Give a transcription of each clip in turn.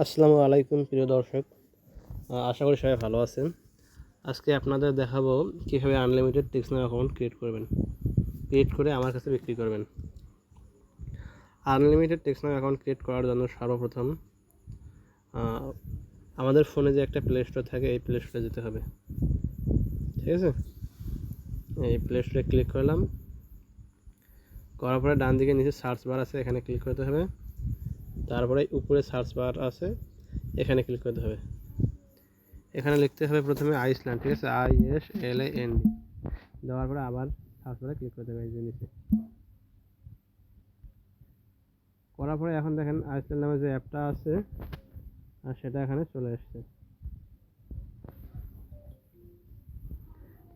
আসসালামু আলাইকুম প্রিয় দর্শক, আশা করি সবাই ভালো আছেন। আজকে আপনাদের দেখাবো কীভাবে আনলিমিটেড টেক্সট অ্যাকাউন্ট ক্রিয়েট করে আমার কাছে বিক্রি করবেন। আনলিমিটেড টেক্সট অ্যাকাউন্ট ক্রিয়েট করার জন্য সর্বপ্রথম আমাদের ফোনে যে একটা প্লে স্টোর থাকে, এই প্লে স্টোরে যেতে হবে। ঠিক আছে, এই প্লে স্টোরে ক্লিক করলাম। করার পরে ডান দিকে নিচে সার্চ বার আছে, এখানে ক্লিক করতে হবে। তারপরে উপরে সার্চ বার আছে, এখানে ক্লিক করতে হবে। এখানে লিখতে হবে প্রথমে আইসল্যান্ড, ঠিক আছে, ISLAND দেওয়ার পরে আবার সার্চ বারে ক্লিক করতে হবে। এই যে নিচে করার পরে এখন দেখেন আইসল্যান্ড নামে যে অ্যাপটা আছে আর সেটা এখানে চলে এসছে।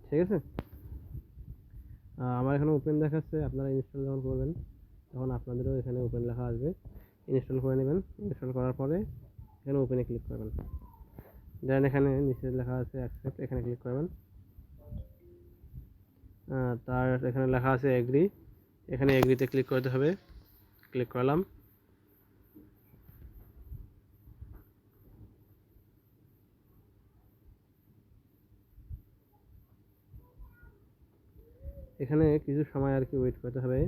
ঠিক আছে, আমার এখানে ওপেন দেখাচ্ছে। আপনারা ইনস্টল যখন করবেন তখন আপনাদেরও এখানে ওপেন লেখা আসবে, ইনস্টল করে নেবেন। ইনস্টল করার পরে এখানে ওপেনে ক্লিক করবেন। দেন এখানে নিচে লেখা আছে অ্যাকসেপ্ট, এখানে ক্লিক করবেন। তার এখানে লেখা আছে এগ্রি, এখানে এগ্রিতে ক্লিক করতে হবে। ক্লিক করলাম। এখানে কিছু সময় আর কি ওয়েট করতে হবে,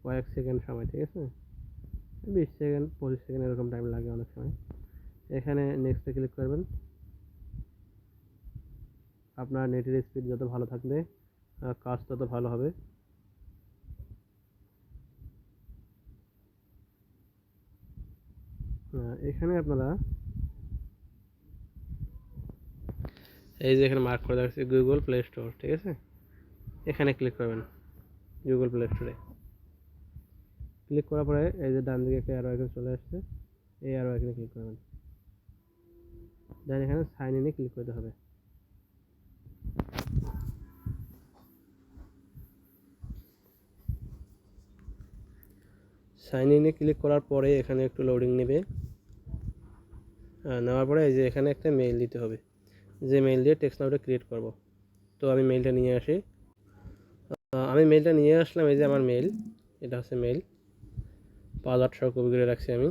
কয়েক সেকেন্ড সময়। ঠিক আছে, 20 সেকেন্ড 25 সেকেন্ড এরকম টাইম লাগে অনেক সময়। এখানে নেক্সটে ক্লিক করবেন। আপনার নেটের স্পিড যত ভালো থাকবে কাজ তত ভালো হবে। এখানে আপনারা এই যে এখানে মার্ক করে দেখাচ্ছে গুগল প্লে স্টোর। ঠিক আছে, এখানে ক্লিক করবেন। গুগল প্লে স্টোরে ক্লিক করার পরে এই যে ডান দিকে একটা অ্যারো আইকন চলে আসছে, এই অ্যারো আইকনে ক্লিক করবেন। দেন এখানে সাইন ইনে ক্লিক করতে হবে। সাইন ইনে ক্লিক করার পরে এখানে একটু লোডিং নেবে। নেওয়ার পরে এই যে এখানে একটা মেইল দিতে হবে, যে মেইল দিয়ে টেক্সট নাউটা ক্রিয়েট করব। তো আমি মেইলটা নিয়ে আসি। আমি মেইলটা নিয়ে আসলাম। এই যে আমার মেইল, এটা হচ্ছে মেইল, পাসওয়ার্ড সহ কপি করে রাখছি আমি।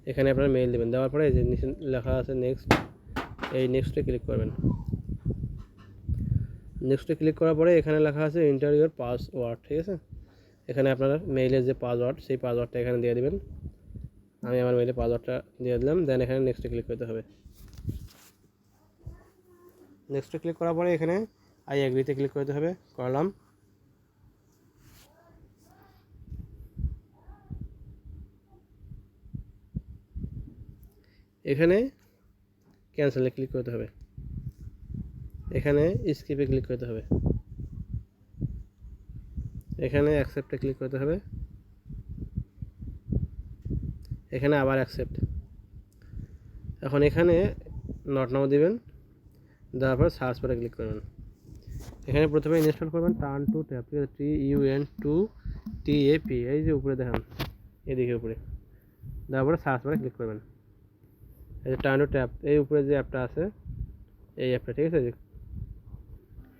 এখানে আপনারা মেইল দেবেন। দেওয়ার পরে এই যে নিচে লেখা আছে নেক্সট, এই নেক্সটে ক্লিক করবেন। নেক্সটে ক্লিক করার পরে এখানে লেখা আছে এন্টার ইউর পাসওয়ার্ড। ঠিক আছে, এখানে আপনারা মেইলের যে পাসওয়ার্ড, সেই পাসওয়ার্ডটা এখানে দিয়ে দেবেন। আমি আমার মেইলে পাসওয়ার্ডটা দিয়ে দিলাম। দেন এখানে নেক্সটে ক্লিক করতে হবে। নেক্সটে ক্লিক করার পরে এখানে আই এগ্রিতে ক্লিক করতে হবে। করলাম। এখানে ক্যান্সেলে ক্লিক করতে হবে। এখানে স্কিপে ক্লিক করতে হবে। এখানে অ্যাকসেপ্টে ক্লিক করতে হবে। এখানে আবার অ্যাকসেপ্ট। এখন এখানে নট নাও দিবেন, দেওয়ার পর সার্চ বারে ক্লিক করবেন। এখানে প্রথমে ইনস্টল করবেন টার্ন টু ট্যাপ, ঠিক আছে, TUN2TAP, এই যে উপরে দেখেন, এদিকে উপরে। দেওয়ার পরে সার্চ বারে ক্লিক করবেন। এই যে টার্ন টু ট্যাপ, এই উপরে যে অ্যাপটা আছে, এই অ্যাপটা। ঠিক আছে,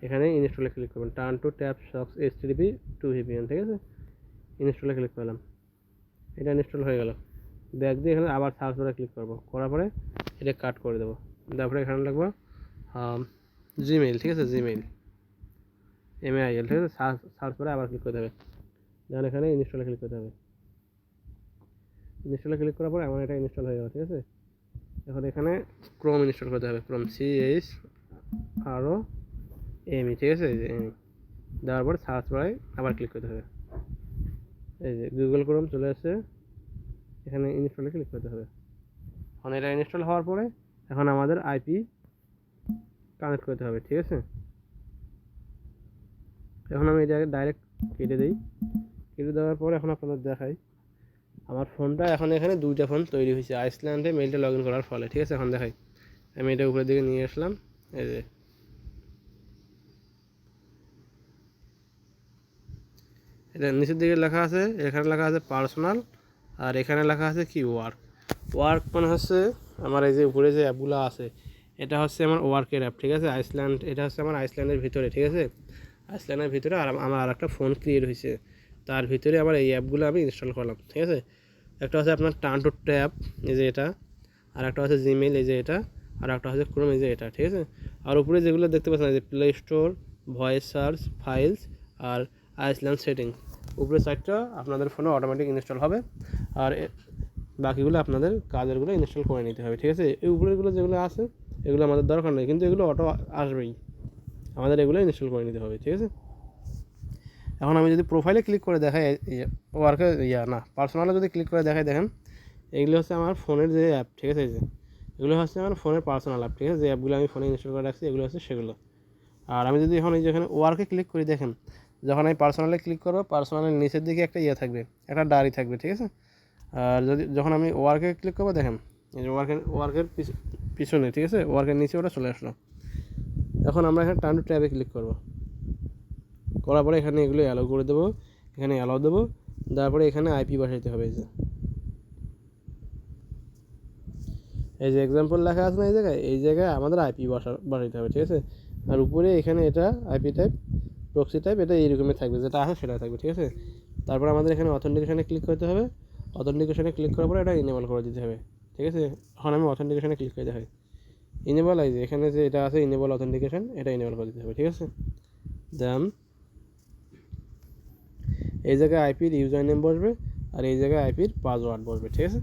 এখানে ইনস্টলে ক্লিক করবেন। Turn to tap socks HTTP 2 VPN। ঠিক আছে, ইনস্টলে ক্লিক করলাম। এটা ইনস্টল হয়ে গেল। ব্যাক দিয়ে এখানে আবার সার্চ বারে ক্লিক করবো। করার পরে এটা কাট করে দেবো। তারপরে এখানে লাগবো জিমেইল। ঠিক আছে, জিমেইল MAIL। ঠিক আছে, সার্চ করে আবার ক্লিক করতে হবে। যেমন এখানে ইনস্টলে ক্লিক করতে হবে। ইনস্টলে ক্লিক করার পরে আমার এটা ইনস্টল হয়ে যাবে। ঠিক আছে, এখন এখানে ক্রোম ইনস্টল করতে হবে। Chrome CHROME। ঠিক আছে, এই যে দেওয়ার পরে সার্চ বারে আবার ক্লিক করতে হবে। এই যে গুগল ক্রোম চলে আসছে, এখানে ইনস্টলে ক্লিক করতে হবে। এখন এটা ইনস্টল হওয়ার পরে এখন আমাদের IP কানেক্ট করতে হবে। ঠিক আছে, এখন আমি এটা ডাইরেক্ট কেটে দিই। কেটে দেওয়ার পরে এখন আপনাদের দেখাই আমার ফোনটা। এখন এখানে দুইটা ফোন তৈরি হয়েছে আইসল্যান্ডে মেইলটা লগ ইন করার ফলে। ঠিক আছে, এখন দেখাই। আমি এটা উপরের দিকে নিয়ে আসলাম। এই যে এটা নিচের দিকে লেখা আছে, এখানে লেখা আছে পার্সোনাল, আর এখানে লেখা আছে কি ওয়ার্ক মানে হচ্ছে আমার এই যে উপরে যে অ্যাপগুলো আছে, এটা হচ্ছে আমার ওয়ার্কের অ্যাপ। ঠিক আছে, আইসল্যান্ড, এটা হচ্ছে আমার আইসল্যান্ডের ভিতরে। ঠিক আছে, আইসল্যান্ডের ভিতরে আর আমার আর একটা ফোন ক্রিয়েট হয়েছে, তার ভিতরে আমার এই অ্যাপগুলো আমি ইনস্টল করলাম। ঠিক আছে, একটা হচ্ছে আপনার টার্ন টু ট্যাপ, এই যে এটা, আর একটা হচ্ছে জিমেইল, এই যে এটা, আর একটা হচ্ছে ক্রোম, এই যে এটা, ঠিক আছে। আর উপরে যেগুলো দেখতে পাচ্ছেন এই যে Play Store, voice search, files আর আইসল্যান্ড সেটিংস, উপরে সাইটটা আপনাদের ফোনে অটোমেটিক ইনস্টল হবে, আর বাকিগুলো আপনাদের কাজেরগুলো ইনস্টল করে নিতে হবে, ঠিক আছে। এই উপরেরগুলো যেগুলো আছে এগুলো আমাদের দরকার নেই, কিন্তু এগুলো অটো আসবেই, আমাদের এগুলো ইনস্টল করে নিতে হবে, ঠিক আছে। এখন আমি যদি প্রোফাইলে ক্লিক করে দেখাই, ওয়ার্কে পার্সোনালে যদি ক্লিক করে দেখাই, দেখেন এগুলো হচ্ছে আমার ফোনের যে অ্যাপ, ঠিক আছে। এই যে এগুলো হচ্ছে আমার ফোনের পার্সোনাল অ্যাপ, ঠিক আছে, যে অ্যাপগুলো আমি ফোনে ইনস্টল করে রাখছি এগুলো হচ্ছে সেগুলো। আর আমি যদি এখন এই যেখানে ওয়ার্কে ক্লিক করি, দেখেন যখন আমি পার্সোনালে ক্লিক করবো, পার্সোনালের নিচের দিকে একটা থাকবে, একটা ডায়েরি থাকবে, ঠিক আছে। আর যখন আমি ওয়ার্কে ক্লিক করবো, দেখেন এই যে ওয়ার্কের পিছনে, ঠিক আছে, ওয়ার্কের নিচে ওটা চলে আসলো। এখন আমরা এখানে টার্ন টু ট্যাবে ক্লিক করবো, করার পরে এখানে এগুলো অ্যালাউ করে দেবো, এখানে অ্যালাউ দেবো, তারপরে এখানে আইপি বসাইতে হবে। এই যে এক্সাম্পল লেখা আছে না, এই জায়গায় আমাদের আইপি বসাইতে হবে, ঠিক আছে। আর উপরে এখানে এটা আইপি টাইপ, প্রক্সি টাইপ, এটা এইরকমই থাকবে, যেটা আছে সেটা থাকবে, ঠিক আছে। তারপর আমাদের এখানে অথেন্টিকেশনে ক্লিক করতে হবে, অথেন্টিকেশনে ক্লিক করার পরে এটা ইনেবল করে দিতে হবে, ঠিক আছে। এখন আমি অথেন্টিকেশনে ক্লিক করে দেখাই, ইনেবল, এই যে এখানে যে এটা আছে ইনেবল অথেন্টিকেশন, এটা ইনেবল করে দিতে হবে, ঠিক আছে। দেন এই জায়গায় আইপির ইউজার নেম বসবে, আর এই জায়গায় আইপির পাসওয়ার্ড বসবে, ঠিক আছে।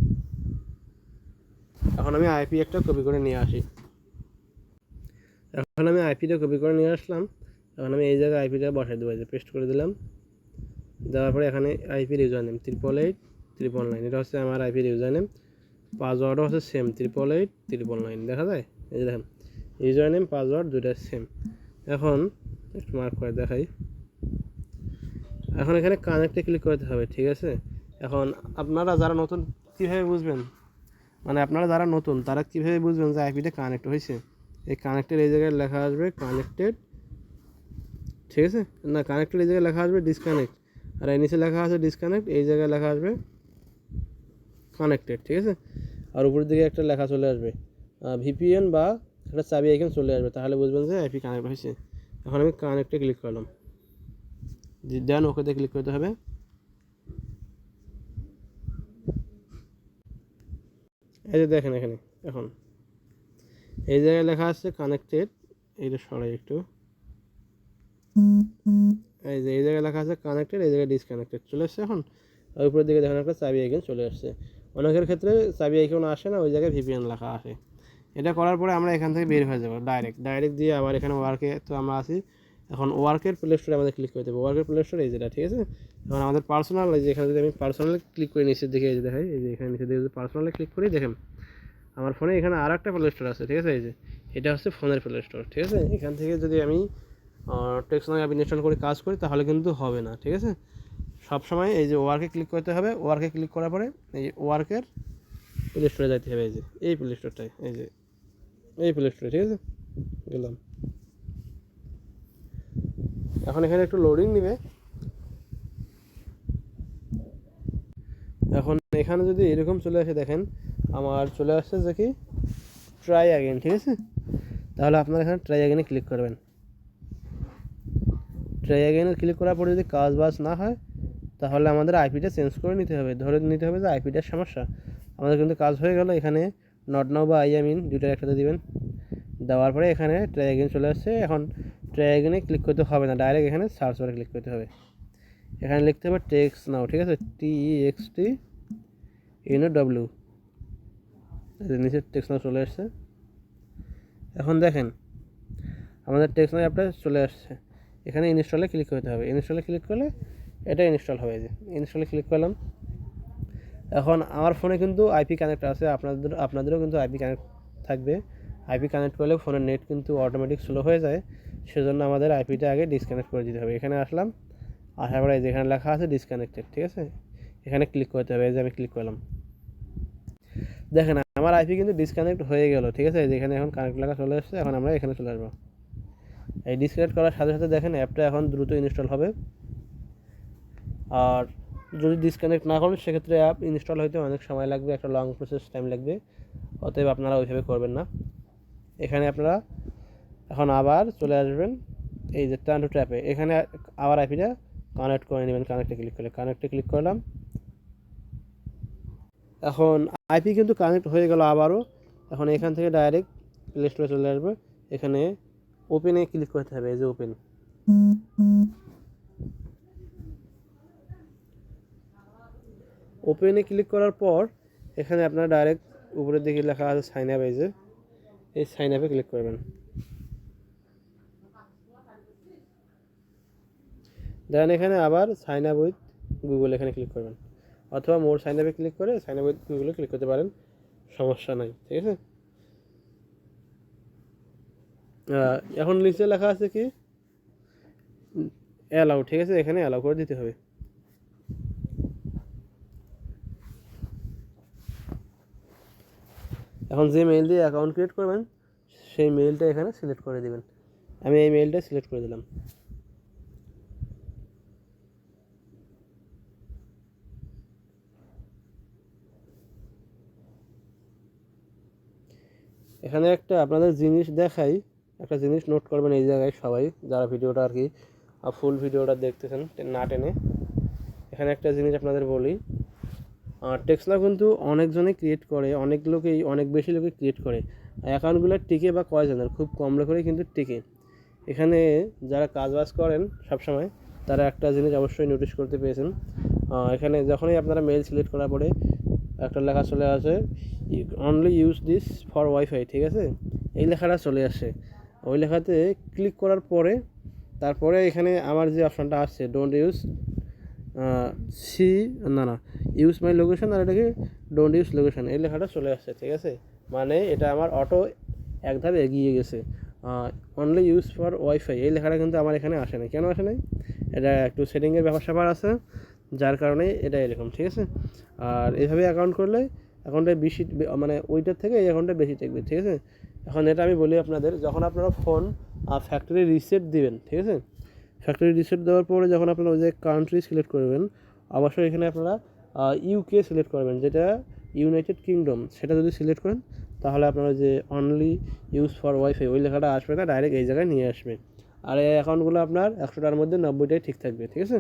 এখন আমি আইপি একটা কপি করে নিয়ে আসি, এখন আমি আইপিটা কপি করে নিয়ে আসলাম। এখন আমি এই জায়গায় আইপিটা বসাই দেবো, যে পেস্ট করে দিলাম, দেওয়ার পরে এখানে আইপির ইউজার নেম 888,999, এটা হচ্ছে আমার আইপির ইউজার নেম। পাসওয়ার্ডও হচ্ছে সেম 888,999, দেখা যায়, এই যে দেখেন ইউজার নেম পাসওয়ার্ড দুইটা সেম। এখন একটু মার্ক করে দেখাই, এখন এখানে কানেক্টে ক্লিক করতে হবে, ঠিক আছে। এখন আপনারা যারা নতুন কীভাবে বুঝবেন, মানে আপনারা যারা নতুন তারা কীভাবে বুঝবেন যে আইপিটা কানেক্ট হয়েছে, এই কানেক্টেড এই জায়গায় লেখা আসবে কানেক্টেড, ঠিক আছে। না, কানেক্টেড এই জায়গায় লেখা আসবে ডিসকানেক্ট, আর এই নিচে লেখা আছে ডিসকানেক্ট, এই জায়গায় লেখা আসবে কানেক্টেড, ঠিক আছে। আর উপরের দিকে একটা লেখা চলে আসবে ভিপিএন বা একটা চাবি আইকন চলে আসবে, তাহলে বুঝবেন যে আইপি কানেক্ট হয়েছে। এখন আমি কানেক্টে ক্লিক করলাম, দেন ওকেতে ক্লিক করতে হবে। এই যে দেখেন এখানে এখন এই জায়গায় লেখা আছে কানেক্টেড, এইটা সরাই একটু, এই যে এই জায়গায় লেখা আছে কানেক্টেড, এই জায়গায় ডিসকানেক্টেড চলে আসছে। এখন আর উপরের দিকে দেখেন একটা চাবি আইকন চলে আসছে, অনেকের ক্ষেত্রে চাবি আইকন আসে না, ওই জায়গায় ভিপিএন লেখা আসে। এটা করার পরে আমরা এখান থেকে বের হয়ে যাবো ডাইরেক্ট দিয়ে আবার এখানে ওয়ার্কে তো আমরা আছি, এখন ওয়ার্কের প্লে স্টোরে আমাদের ক্লিক করতে হবে, ওয়ার্কের প্লে স্টোর এই যেটা, ঠিক আছে। এখন আমাদের পার্সোনাল, এই যে এখানে যদি আমি পার্সোনালে ক্লিক করি নিচের দিকে, এই যে দেখাই, এই যে এখানে নিচের দিকে যদি পার্সোনালে ক্লিক করি, দেখেন আমার ফোনে এখানে আর একটা প্লে স্টোর আছে, ঠিক আছে। এই যে এটা হচ্ছে ফোনের প্লে স্টোর, ঠিক আছে। এখান থেকে যদি আমি টেক্সট অ্যাপ ইনস্টল করে কাজ করি তাহলে কিন্তু হবে না, ঠিক আছে। সবসময় এই যে ওয়ার্কে ক্লিক করতে হবে, ওয়ার্কে ক্লিক করার পরে এই ওয়ার্কের প্লে স্টোরে যাইতে হবে, এই যে এই প্লে স্টোরটাই, এই যে এই প্লে স্টোরে, ঠিক আছে, গেলাম। এখন এখানে একটু লোডিং নেবে। এখন এখানে যদি এরকম চলে আসে, দেখেন আমার চলে আসছে যে কি ট্রাই অ্যাগেন, ঠিক আছে। তাহলে আপনারা এখানে ট্রাই অ্যাগেনে ক্লিক করবেন, ট্রাই অ্যাগেনে ক্লিক করার পরে যদি কাজ বাজ না হয় তাহলে আমাদের আইপিটা চেঞ্জ করে নিতে হবে, ধরে নিতে হবে যে আইপিটার সমস্যা। আমাদের কিন্তু কাজ হয়ে গেল, এখানে নট নাও বা আইএম ইন দুইটার একসাথে দিবেন, দেওয়ার পরে এখানে ট্রাই অ্যাগেন চলে আসছে। এখন ট্রাই অ্যাগেনে ক্লিক করতে হবে না, ডাইরেক্ট এখানে সার্চ করে ক্লিক করতে হবে, এখানে লিখতে হবে টেক্সট নাও, ঠিক আছে, TEXTNOW, নিচে টেক্সট নাও চলে আসছে। এখন দেখেন আমাদের টেক্সট নাও অ্যাপটা চলে আসছে, এখানে ইনস্টলে ক্লিক করতে হবে, ইনস্টলে ক্লিক করলে এটা ইনস্টল হবে, যে ইনস্টলে ক্লিক করলাম। এখন আমার ফোনে কিন্তু আইপি কানেক্ট আছে, আপনাদেরও কিন্তু আইপি কানেক্ট থাকবে। আইপি কানেক্ট করলে ফোনের নেট কিন্তু অটোমেটিক স্লো হয়ে যায়, সেজন্য আমাদের আইপিটা আগে ডিসকানেক্ট করে দিতে হবে। এখানে আসলাম, আসার পরে যেখানে লেখা আছে ডিসকানেক্টেড, ঠিক আছে, এখানে ক্লিক করতে হবে, এই যে আমি ক্লিক করলাম। দেখেন আমার আইপি কিন্তু ডিসকানেক্ট হয়ে গেল, ঠিক আছে, যেখানে এখন কানেক্ট লেখা চলে আসছে। এখন আমরা এখানে চলে আসবো, এই ডিসকানেক্ট করার সাথে সাথে দেখেন অ্যাপটা এখন দ্রুত ইনস্টল হবে। আর যদি ডিসকানেক্ট না করেন সেক্ষেত্রে অ্যাপ ইনস্টল হইতে অনেক সময় লাগবে, একটা লং প্রসেস টাইম লাগবে, অতএব আপনারা ওইভাবে করবেন না। এখানে আপনারা এখন আবার চলে আসবেন এই যে টার্ন টু ট্যাপে, এখানে আবার আইপিটা কানেক্ট করে নেবেন, কানেক্টে ক্লিক করলে, কানেক্টে ক্লিক করলাম। এখন আইপি কিন্তু কানেক্ট হয়ে গেল আবারও। এখন এখান থেকে ডাইরেক্ট প্লে স্টোরে চলে আসবে, এখানে ওপেনে ক্লিক করতে হবে, এই যে ওপেন। ওপেনে ক্লিক করার পর এখানে আপনারা ডাইরেক্ট উপরের দিকে লেখা আছে সাইন আপ, এই যে এই সাইন আপে ক্লিক করবেন। দেন এখানে আবার সাইন আপ উইথ গুগল এখানে ক্লিক করবেন, অথবা মোর সাইন আপে ক্লিক করে সাইন আপ উইথ গুগলে ক্লিক করতে পারেন, সমস্যা নাই, ঠিক আছে। এখন নিচে লেখা আছে কি অ্যালাউ, ঠিক আছে, এখানে অ্যালাউ করে দিতে হবে। এখন যে মেইল দিয়ে অ্যাকাউন্ট ক্রিয়েট করবেন সেই মেইলটা এখানে সিলেক্ট করে দেবেন। আমি এই মেইলটা সিলেক্ট করে দিলাম। এখানে একটা আপনাদের জিনিস দেখাই, একটা জিনিস নোট করবেন এই জায়গায় সবাই যারা ভিডিওটা আর কি ফুল ভিডিওটা দেখতেছেন না টেনে। এখানে একটা জিনিস আপনাদের বলি, টেক্সট নাও কিন্তু অনেকজনে ক্রিয়েট করে, অনেক লোকেই, অনেক বেশি লোকে ক্রিয়েট করে। অ্যাকাউন্টগুলো টিকে বা কয়জনের, খুব কম লোকেরই কিন্তু টিকে। এখানে যারা কাজবাজ করেন সবসময় তারা একটা জিনিস অবশ্যই নোটিশ করতে পেরেছেন, এখানে যখনই আপনারা মেইল সিলেক্ট করার পরে একটা লেখা চলে আসে only use this for wifi, ঠিক আছে, এই লেখাটা চলে আসে। ওই লেখাতে ক্লিক করার পরে তারপরে এখানে আমার যে অপশানটা আসছে ডোন্ট ইউজ সি না ইউজ মাই লোকেশন, আর এটাকে ডোন্ট ইউজ লোকেশন, এই লেখাটা চলে আসছে, ঠিক আছে। মানে এটা আমার অটো এক ধাপ এগিয়ে গেছে। অনলি ইউজ ফর ওয়াইফাই এই লেখাটা কিন্তু আমার এখানে আসে না, কেন আসে নাই, এটা একটু সেটিংয়ের ব্যাপার স্যাপার আছে, যার কারণে এটা এরকম, ঠিক আছে। আর এইভাবে অ্যাকাউন্ট করলে অ্যাকাউন্টে বেশি, মানে ওইটার থেকে এই অ্যাকাউন্টে বেশি থাকবে, ঠিক আছে। এখন এটা আমি বলি আপনাদের, যখন আপনারা ফোন ফ্যাক্টরি রিসেট দিবেন, ঠিক আছে, ফ্যাক্টরি রিসেট দেওয়ার পরে যখন আপনারা ওই যে কান্ট্রি সিলেক্ট করবেন, অবশ্যই এখানে আপনারা ইউকে সিলেক্ট করবেন, যেটা ইউনাইটেড কিংডম, সেটা যদি সিলেক্ট করেন তাহলে আপনারা যে অনলি ইউজ ফর ওয়াইফাই ওই লেখাটা আসবে না, ডাইরেক্ট এই জায়গায় নিয়ে আসবে। আর এই অ্যাকাউন্টগুলো আপনার 100টার মধ্যে 90টাই ঠিক থাকবে, ঠিক আছে।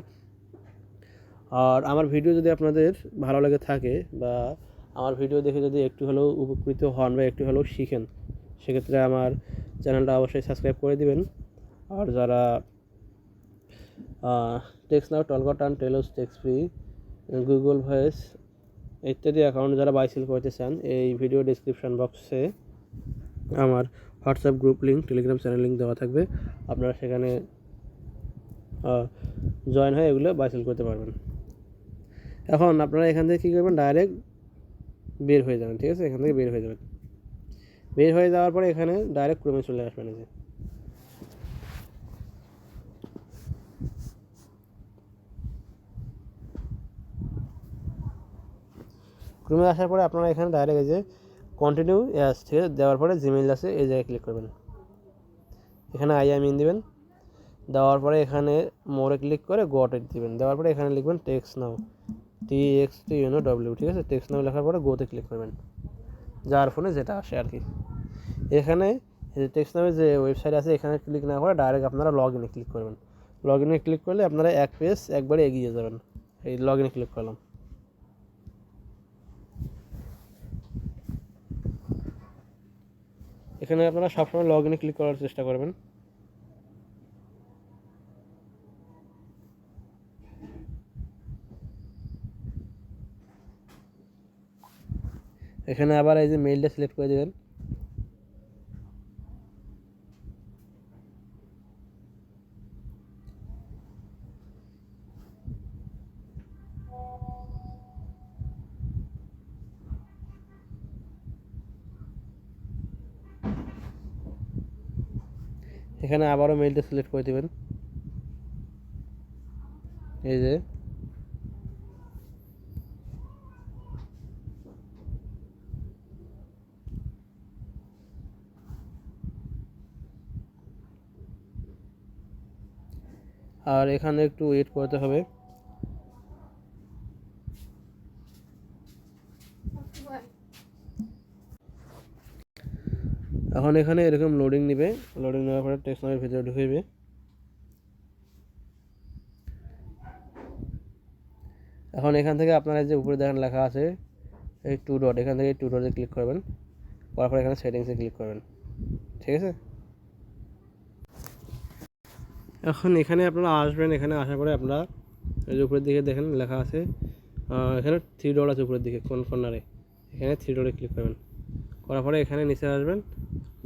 আর আমার ভিডিও যদি আপনাদের ভালো লেগে থাকে বা আমার ভিডিও দেখে যদি একটু হলেও উপকৃত হন বা একটু হলেও শিখেন, সেক্ষেত্রে আমার চ্যানেলটা অবশ্যই সাবস্ক্রাইব করে দিবেন। আর যারা টেক্সট নাও, টলকট অ্যান্ড টেলস টেক্সট ফ্রি, গুগল ভয়েস ইত্যাদি অ্যাকাউন্ট যারা বাইসেল করতে চান, এই ভিডিও ডিসক্রিপশান বক্সে আমার WhatsApp group link, Telegram channel link দেওয়া থাকবে, আপনারা সেখানে জয়েন হয়ে এগুলো বাইসেল করতে পারবেন। এখন আপনারা এখান থেকে কী করবেন, ডাইরেক্ট বের হয়ে যাবেন, ঠিক আছে, এখান থেকে বের হয়ে যাবেন। বের হয়ে যাওয়ার পরে এখানে ডাইরেক্ট ক্রমে চলে আসবেন। এই যে ক্রমে আসার পরে আপনারা এখানে ডাইরেক্ট এই যে কন্টিনিউ অ্যাজ, ঠিক আছে, দেওয়ার পরে জিমেইল আছে এই জায়গায় ক্লিক করবেন, এখানে আই এম ইন দেবেন, দেওয়ার পরে এখানে মোরে ক্লিক করে গোতে দিবেন, দেওয়ার পরে এখানে লিখবেন টেক্সট নাও, TXTNOW, ঠিক আছে, টেক্সট নাও লেখার পরে গোতে ক্লিক করবেন, যার ফোনে যেটা আসে আর কি। এখানে টেক্সট নামের যে ওয়েবসাইট আছে এখানে ক্লিক না করে ডাইরেক্ট আপনারা লগ ইনে ক্লিক করবেন। লগ ইনে ক্লিক করলে আপনারা এক পেজ একবারে এগিয়ে যাবেন। এই লগ ইনে ক্লিক করলাম। এখানে আপনারা সবসময় লগ ইনে ক্লিক করার চেষ্টা করবেন। এখানে আবার এই যে মেইলটা সিলেক্ট করে দেবেন। এখানে আবারও মেইলটা সিলেক্ট করে দেবেন, এই যে আর এখানে একটু ওয়েট করতে হবে। এখন এখানে এরকম লোডিং নেবে, লোডিং নেওয়ার পরে টেক্সট নামের ভিতরে ঢুকবে। এখন এখান থেকে আপনারা যে উপরে দেখেন লেখা আছে এই টু ডট, এখান থেকে টু ডটে ক্লিক করবেন। করার পরে এখানে সেটিংসে ক্লিক করবেন, ঠিক আছে। এখন এখানে আপনারা আসবেন, এখানে আসার পরে আপনারা এই যে উপরের দিকে দেখেন লেখা আছে, এখানে 3 ডট আছে উপরের দিকে কোন কর্নারে, এখানে 3 ডটে ক্লিক করবেন। করার পরে এখানে নিচে আসবেন,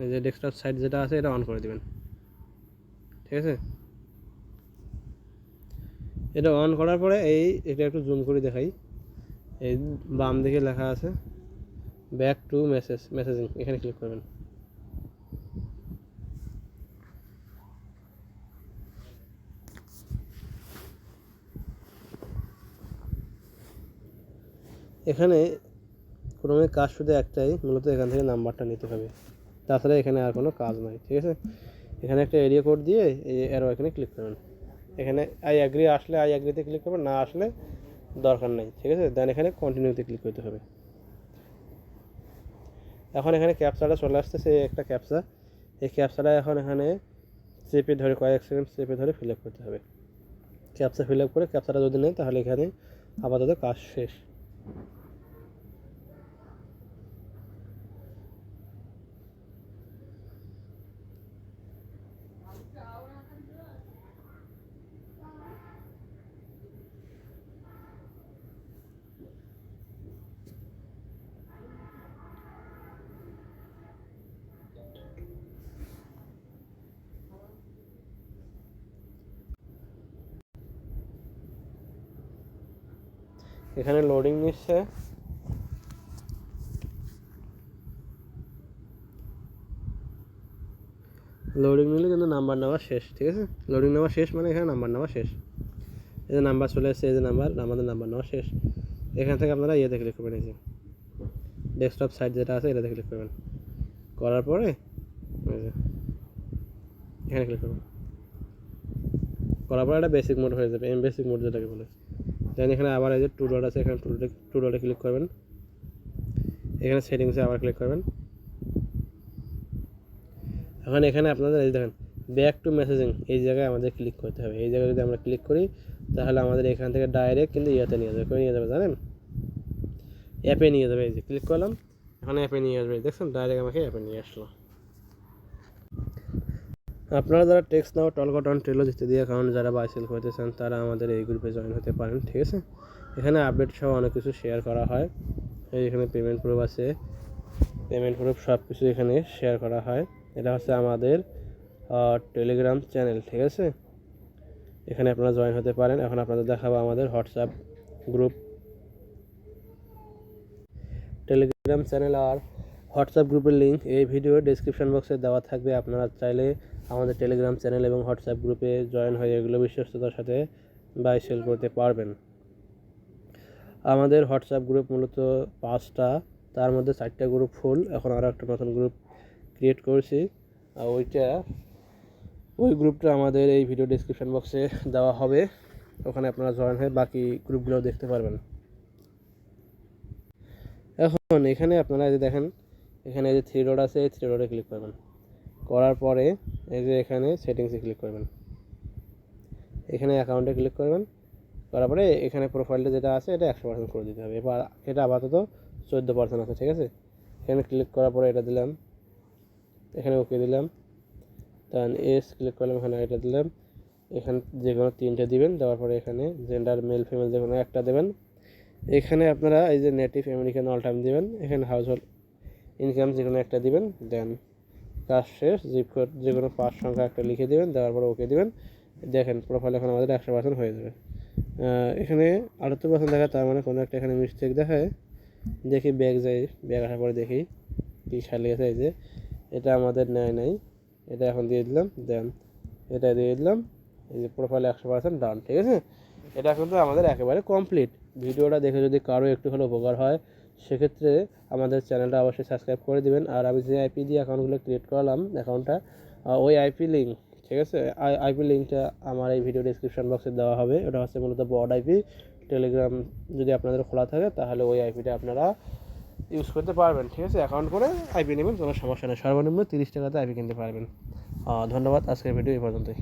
এই যে ডেস্কটপ সাইট যেটা আছে এটা অন করে দেবেন, ঠিক আছে। এটা অন করার পরে এটা একটু জুম করে দেখাই, এই বাম দিকে লেখা আছে ব্যাক টু মেসেজিং, এখানে ক্লিক করবেন। এখানে ক্রোমের কাজ শুধু একটাই, মূলত এখান থেকে নাম্বারটা নিতে হবে, তাছাড়া এখানে আর কোনো কাজ নাই, ঠিক আছে। এখানে একটা এরিয়া কোড দিয়ে এই অ্যারো এখানে ক্লিক করবেন, এখানে আই অ্যাগ্রি আসলে আই অ্যাগ্রিতে ক্লিক করবেন, না আসলে দরকার নেই, ঠিক আছে। দেন এখানে কন্টিনিউতে ক্লিক করতে হবে। এখন এখানে ক্যাপচাটা চলে আসতেছে, একটা ক্যাপচা, এই ক্যাপচাটা এখন এখানে চেপে ধরে কয়েক সেকেন্ড চেপে ধরে ফিল আপ করতে হবে। ক্যাপচা ফিল আপ করে ক্যাপচাটা যদি নেই তাহলে এখানে আপাতত কাজ শেষ। এখানে লোডিং নিচ্ছে, লোডিং নিলে কিন্তু নাম্বার নেওয়া শেষ, ঠিক আছে। লোডিং নেওয়া শেষ মানে এখানে নাম্বার নেওয়া শেষ, এই যে নাম্বার চলে এসেছে, এই যে আমাদের নাম্বার নেওয়া শেষ। এখান থেকে আপনারা ইয়েতে ক্লিক করবেন, এই যে ডেস্কটপ সাইট যেটা আছে এটাতে ক্লিক করবেন। করার পরে এখানে ক্লিক করবেন, করার পরে একটা বেসিক মোড হয়ে যাবে, বেসিক মোড যেটাকে বলে। দেন এখানে আবার এই যে 2 ডট আছে, এখানে 2 ডটে ক্লিক করবেন, এখানে সেটিংসে আবার ক্লিক করবেন। এখন এখানে আপনাদের এই দেখেন ব্যাক টু মেসেজিং, এই জায়গায় আমাদের ক্লিক করতে হবে। এই জায়গায় যদি আমরা ক্লিক করি তাহলে আমাদের এখান থেকে ডাইরেক্ট কিন্তু ইয়েতে নিয়ে যাবে, করে নিয়ে যাবে জানেন, অ্যাপে নিয়ে যাবে। এই যে ক্লিক করলাম, এখন অ্যাপে নিয়ে আসবে, দেখছেন ডাইরেক্ট আমাকে অ্যাপে নিয়ে আসলো। আপনারা যারা টেক্সট নাও, টলকটন, টেলোজ ইত্যাদি অ্যাকাউন্ট যারা বাই সেল করতে চান তারা আমাদের এই গ্রুপে জয়েন হতে পারেন, ঠিক আছে। এখানে আপডেট সহ অনেক কিছু শেয়ার করা হয়, এখানে পেমেন্ট প্রুফ আছে, পেমেন্ট প্রুফ সব কিছু এখানে শেয়ার করা হয়। এটা হচ্ছে আমাদের টেলিগ্রাম চ্যানেল, ঠিক আছে। এখানে আপনারা জয়েন হতে পারেন। এখন আপনাদের দেখাবো আমাদের হোয়াটসঅ্যাপ গ্রুপ, টেলিগ্রাম চ্যানেল আর হোয়াটসঅ্যাপ গ্রুপের লিঙ্ক এই ভিডিওর ডেসক্রিপশন বক্সে দেওয়া থাকবে। আপনারা চাইলে আমাদের টেলিগ্রাম চ্যানেল এবং হোয়াটসঅ্যাপ গ্রুপে জয়েন হয়ে এগুলো বিশ্বস্ততার সাথে বাই সেল করতে পারবেন। আমাদের হোয়াটসঅ্যাপ গ্রুপ মূলত 5টা, তার মধ্যে 4টা গ্রুপ ফুল, এখন আরও একটা নতুন গ্রুপ ক্রিয়েট করেছি, আর ওই গ্রুপটা আমাদের এই ভিডিও ডেসক্রিপশন বক্সে দেওয়া হবে, ওখানে আপনারা জয়েন হয়ে বাকি গ্রুপগুলো দেখতে পারবেন। এখন এখানে আপনারা এই যে দেখেন, এখানে এই যে 3 ডট আছে, এই 3 ডটে ক্লিক করবেন। করার পরে এই যে এখানে সেটিংসে ক্লিক করবেন, এখানে অ্যাকাউন্টে ক্লিক করবেন। করার পরে এখানে প্রোফাইলটা যেটা আছে এটা 100% করে দিতে হবে। এবার এটা আপাতত 14% আছে, ঠিক আছে। এখানে ক্লিক করার পরে এটা দিলাম, এখানে ওকে দিলাম, দেন এস ক্লিক করলাম, এখানে এটা দিলাম, এখানে যে কোনো 3টে দিবেন। দেওয়ার পরে এখানে জেন্ডার মেল ফিমেল যে কোনো একটা দেবেন। এখানে আপনারা এই যে নেটিভ আমেরিকান অল টাইম দিবেন, এখানে হাউস হোল্ড ইনকাম যে কোনো একটা দিবেন। দেন কাজ শেষ, জিপ কোড যে কোনো 5 সংখ্যা একটা লিখে দেবেন, দেওয়ার পরে ওকে দিবেন। দেখেন প্রোফাইল এখন আমাদের 100% হয়ে যাবে। এখানে 78% দেখায়, তার মানে কোনো একটা এখানে মিস্টেক দেখায়। দেখি ব্যাগ যাই, ব্যাগ আসার পরে দেখি কী খালি আছে। এই যে এটা আমাদের নেয় নাই, এটা এখন দিয়ে দিলাম, দেন এটা দিয়ে দিলাম। এই যে প্রোফাইল 100% ডান, ঠিক আছে। এটা কিন্তু আমাদের একেবারে কমপ্লিট। ভিডিওটা দেখে যদি কারো একটু হলেও উপকার হয় সেক্ষেত্রে আমাদের চ্যানেলটা অবশ্যই সাবস্ক্রাইব করে দিবেন। আর আমি যে আইপি দিয়ে অ্যাকাউন্টগুলো ক্রিয়েট করলাম অ্যাকাউন্টটা, ওই আইপি লিঙ্ক, ঠিক আছে, আইপি লিঙ্কটা আমার এই ভিডিও ডেসক্রিপশন বক্সে দেওয়া হবে। ওটা হচ্ছে মূলত বড আইপি। টেলিগ্রাম যদি আপনাদের খোলা থাকে তাহলে ওই আইপিটা আপনারা ইউজ করতে পারবেন, ঠিক আছে। অ্যাকাউন্ট করে আইপি নেবেন, কোনো সমস্যা নেই। সর্বনিম্ন 30 টাকাতে আইপি কিনতে পারবেন। ধন্যবাদ, আজকের ভিডিও এই পর্যন্তই।